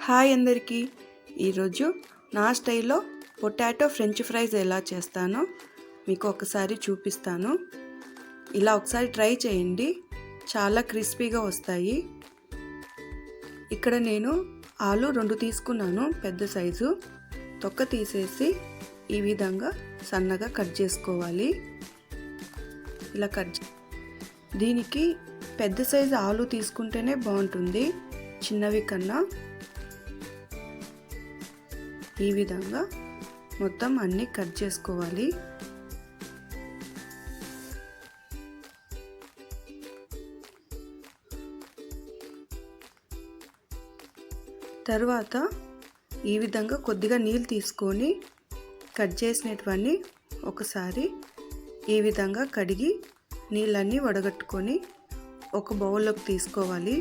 Hi అందరికీ, ఈరోజు నా స్టైల్లో పొటాటో ఫ్రెంచ్ ఫ్రైస్ ఎలా చేస్తానో మీకు ఒకసారి చూపిస్తాను. ఇలా ఒకసారి ట్రై చేయండి, చాలా క్రిస్పీగా వస్తాయి. ఇక్కడ నేను ఆలు 2 తీసుకున్నాను, పెద్ద సైజు. తొక్క తీసేసి ఈ విధంగా సన్నగా కట్ చేసుకోవాలి. ఇలా దీనికి పెద్ద సైజు ఆలు తీసుకుంటేనే బాగుంటుంది చిన్నవి కన్నా. ఈ విధంగా మొత్తం అన్నీ కట్ చేసుకోవాలి. తర్వాత ఈ విధంగా కొద్దిగా నీళ్ళు తీసుకొని కట్ చేసినటువన్నీ ఒకసారి ఈ విధంగా కడిగి నీళ్ళన్నీ వడగట్టుకొని ఒక బౌల్లోకి తీసుకోవాలి.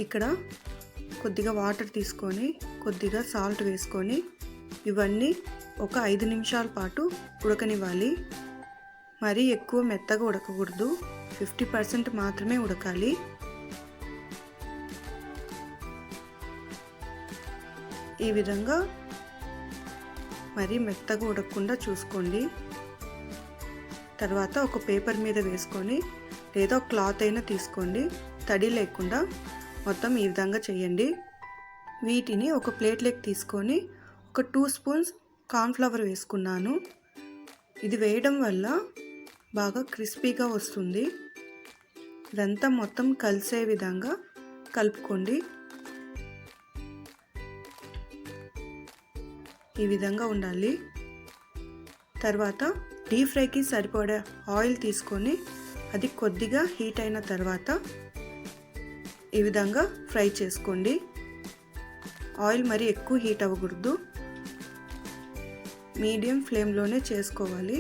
ఇక్కడ కొద్దిగా వాటర్ తీసుకొని కొద్దిగా సాల్ట్ వేసుకొని ఇవన్నీ ఒక 5 నిమిషాల పాటు ఉడకనివ్వాలి. మరీ ఎక్కువ మెత్తగా ఉడకకూడదు, 50% మాత్రమే ఉడకాలి. ఈ విధంగా మరీ మెత్తగా ఉడకకుండా చూసుకోండి. తర్వాత ఒక పేపర్ మీద వేసుకొని లేదా క్లాత్ అయినా తీసుకోండి, తడి లేకుండా మొత్తం ఈ విధంగా చేయండి. వీటిని ఒక ప్లేట్లోకి తీసుకొని ఒక 2 స్పూన్స్ కార్న్ఫ్లవర్ వేసుకున్నాను. ఇది వేయడం వల్ల బాగా క్రిస్పీగా వస్తుంది. ఇదంతా మొత్తం కలిసే విధంగా కలుపుకోండి. ఈ విధంగా ఉండాలి. తర్వాత డీప్ ఫ్రైకి సరిపడా ఆయిల్ తీసుకొని అది కొద్దిగా హీట్ అయిన తర్వాత ఈ విధంగా ఫ్రై చేసుకోండి. ఆయిల్ మరి ఎక్కువ హీట్ అవ్వకూడదు, మీడియం ఫ్లేమ్లోనే చేసుకోవాలి.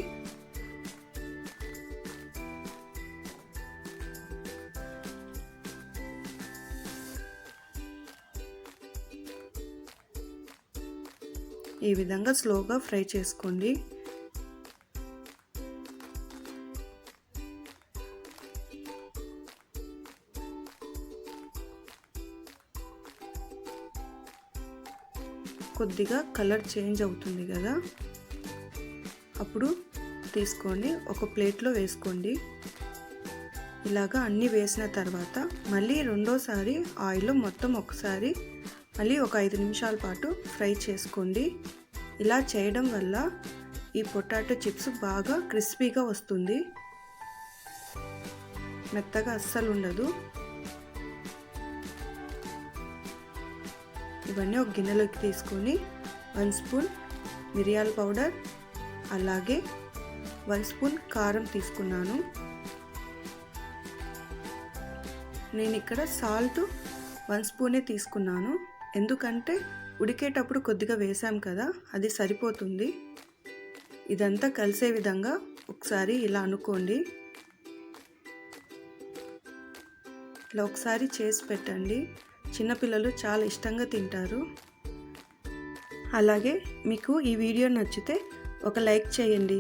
ఈ విధంగా స్లోగా ఫ్రై చేసుకోండి. కొద్దిగా కలర్ చేంజ్ అవుతుంది కదా, అప్పుడు తీసుకొని ఒక ప్లేట్లో వేసుకోండి. ఇలాగా అన్నీ వేసిన తర్వాత మళ్ళీ రెండోసారి ఆయిల్ మొత్తం ఒకసారి మళ్ళీ ఒక 5 నిమిషాల పాటు ఫ్రై చేసుకోండి. ఇలా చేయడం వల్ల ఈ పొటాటో చిప్స్ బాగా క్రిస్పీగా వస్తుంది, మెత్తగా అస్సలు ఉండదు. ఇవన్నీ ఒక గిన్నెలోకి తీసుకొని 1 స్పూన్ మిరియాల పౌడర్, అలాగే 1 స్పూన్ కారం తీసుకున్నాను. నేను ఇక్కడ సాల్ట్ 1 స్పూనే తీసుకున్నాను, ఎందుకంటే ఉడికేటప్పుడు కొద్దిగా వేసాం కదా, అది సరిపోతుంది. ఇదంతా కలిసే విధంగా ఒకసారి ఇలా అనుకోండి. ఇలా ఒకసారి చేసి పెట్టండి, చిన్నపిల్లలు చాలా ఇష్టంగా తింటారు. అలాగే మీకు ఈ వీడియో నచ్చితే ఒక లైక్ చేయండి.